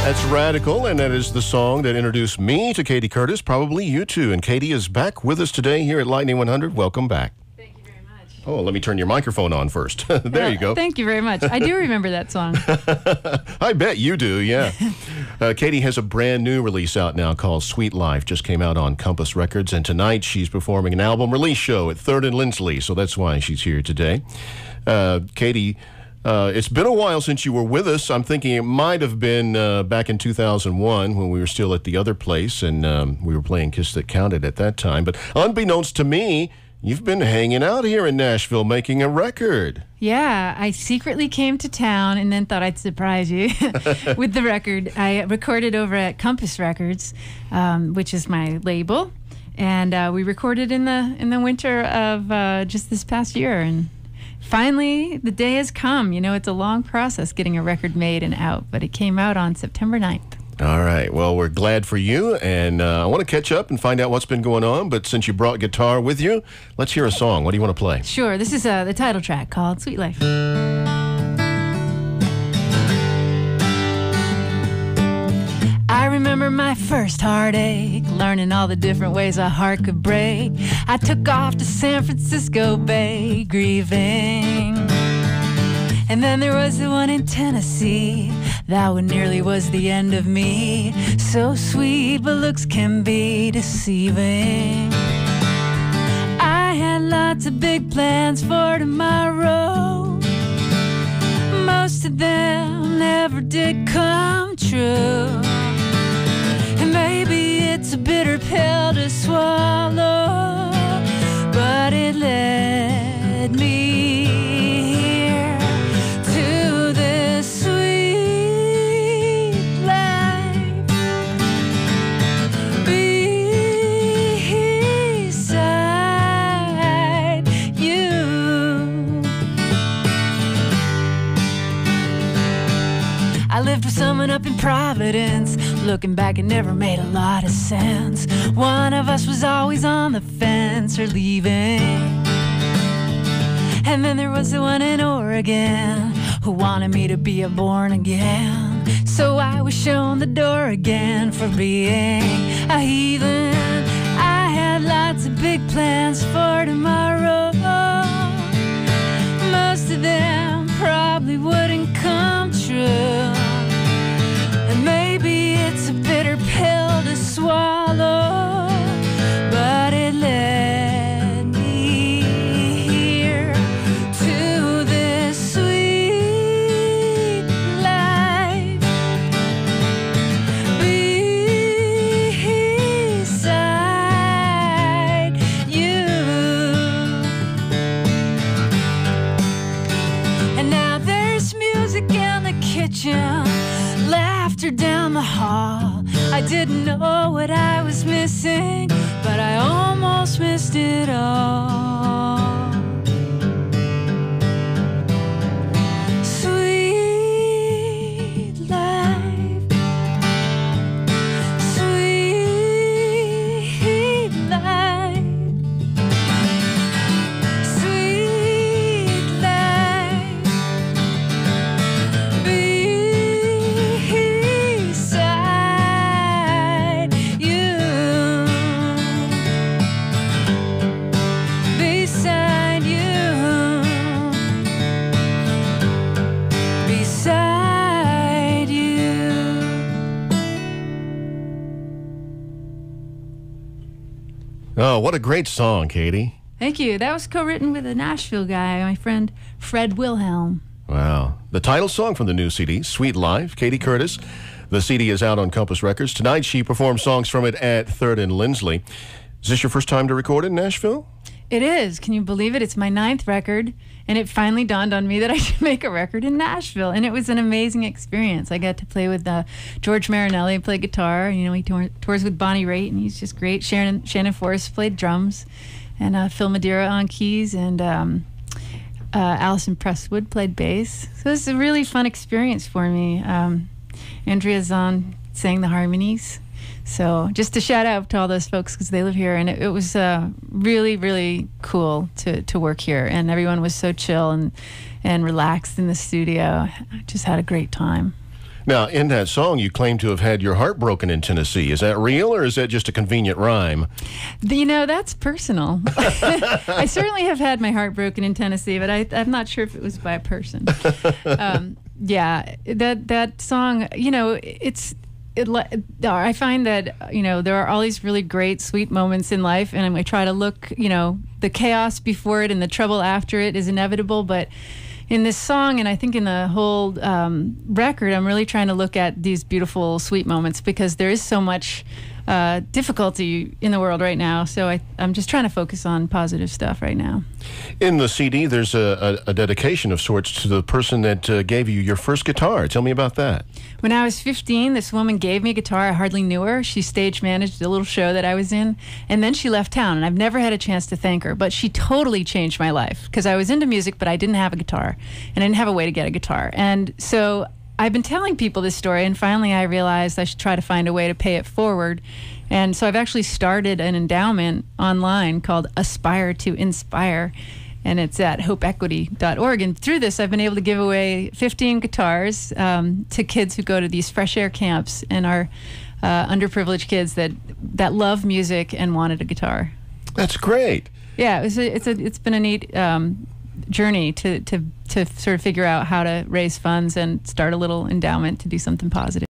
That's Radical, and that is the song that introduced me to Catie Curtis, probably you too. And Catie is back with us today here at Lightning 100. Welcome back. Thank you very much. Oh, let me turn your microphone on first. There you go. Thank you very much. I do remember that song. I bet you do, yeah. Catie has a brand new release out now called Sweet Life. Just came out on Compass Records, and tonight she's performing an album release show at 3rd and Lindsley, so that's why she's here today. Catie, it's been a while since you were with us. I'm thinking it might have been back in 2001 when we were still at the other place, and we were playing Kiss That Counted at that time. But unbeknownst to me, you've been hanging out here in Nashville making a record. Yeah, I secretly came to town and then thought I'd surprise you with the record. I recorded over at Compass Records, which is my label, and we recorded in the winter of just this past year. And finally, the day has come. You know, it's a long process getting a record made and out, but it came out on September 9th. All right. Well, we're glad for you, and I want to catch up and find out what's been going on, but since you brought guitar with you, let's hear a song. What do you want to play? Sure. This is the title track called Sweet Life. I remember my first heartache, learning all the different ways a heart could break. I took off to San Francisco Bay, grieving. And then there was the one in Tennessee, that one nearly was the end of me. So sweet, but looks can be deceiving. I had lots of big plans for tomorrow. Most of them never did come true. And maybe it's a bitter pill to swallow, but it led me here to this sweet life beside you. I lived with someone up in Providence. Looking back, it never made a lot of sense. One of us was always on the fence or leaving. And then there was the one in Oregon who wanted me to be a born again. So I was shown the door again for being a heathen. I had lots of big plans for tomorrow. Most of them probably wouldn't come true. And maybe it's a bitter pill to swallow, but it led me here to this sweet life beside you. And now there's music in the kitchen, laughter down the hall. I didn't know what I was missing, but I almost missed it all. Sweet life, sweet life, sweet life beside you, beside you, beside you. Oh, what a great song, Catie. Thank you. That was co-written with a Nashville guy, my friend Fred Wilhelm. Wow. The title song from the new CD, Sweet Life, Catie Curtis. The CD is out on Compass Records. Tonight she performs songs from it at 3rd and Lindsley. Is this your first time to record in Nashville? It is. Can you believe it? It's my 9th record, and it finally dawned on me that I should make a record in Nashville, and it was an amazing experience. I got to play with George Marinelli, play guitar. You know, he tours with Bonnie Raitt, and he's just great. Shannon Forrest played drums, and Phil Madeira on keys, and Allison Presswood played bass. So it was a really fun experience for me. Andrea Zahn sang the harmonies. So just a shout out to all those folks because they live here, and it was really, really cool to work here, and everyone was so chill and relaxed in the studio. I just had a great time. Now, in that song, you claim to have had your heart broken in Tennessee. Is that real, or is that just a convenient rhyme? You know, that's personal. I certainly have had my heart broken in Tennessee, but I'm not sure if it was by a person. Yeah, that song, you know, I find that, you know, there are all these really great, sweet moments in life, and I try to look, you know, the chaos before it and the trouble after it is inevitable, but in this song, and I think in the whole record, I'm really trying to look at these beautiful, sweet moments, because there is so much difficulty in the world right now. So I'm just trying to focus on positive stuff right now. In the CD, there's a dedication of sorts to the person that gave you your first guitar. Tell me about that. When I was 15, this woman gave me a guitar. I hardly knew her. She stage managed a little show that I was in, and then she left town, and I've never had a chance to thank her, but she totally changed my life, because I was into music, but I didn't have a guitar, and I didn't have a way to get a guitar. And so I've been telling people this story, and finally I realized I should try to find a way to pay it forward. And so I've actually started an endowment online called Aspire to Inspire, and it's at hopeequity.org. And through this, I've been able to give away 15 guitars to kids who go to these fresh air camps and are underprivileged kids that love music and wanted a guitar. That's great. Yeah, it's been a neat journey to sort of figure out how to raise funds and start a little endowment to do something positive.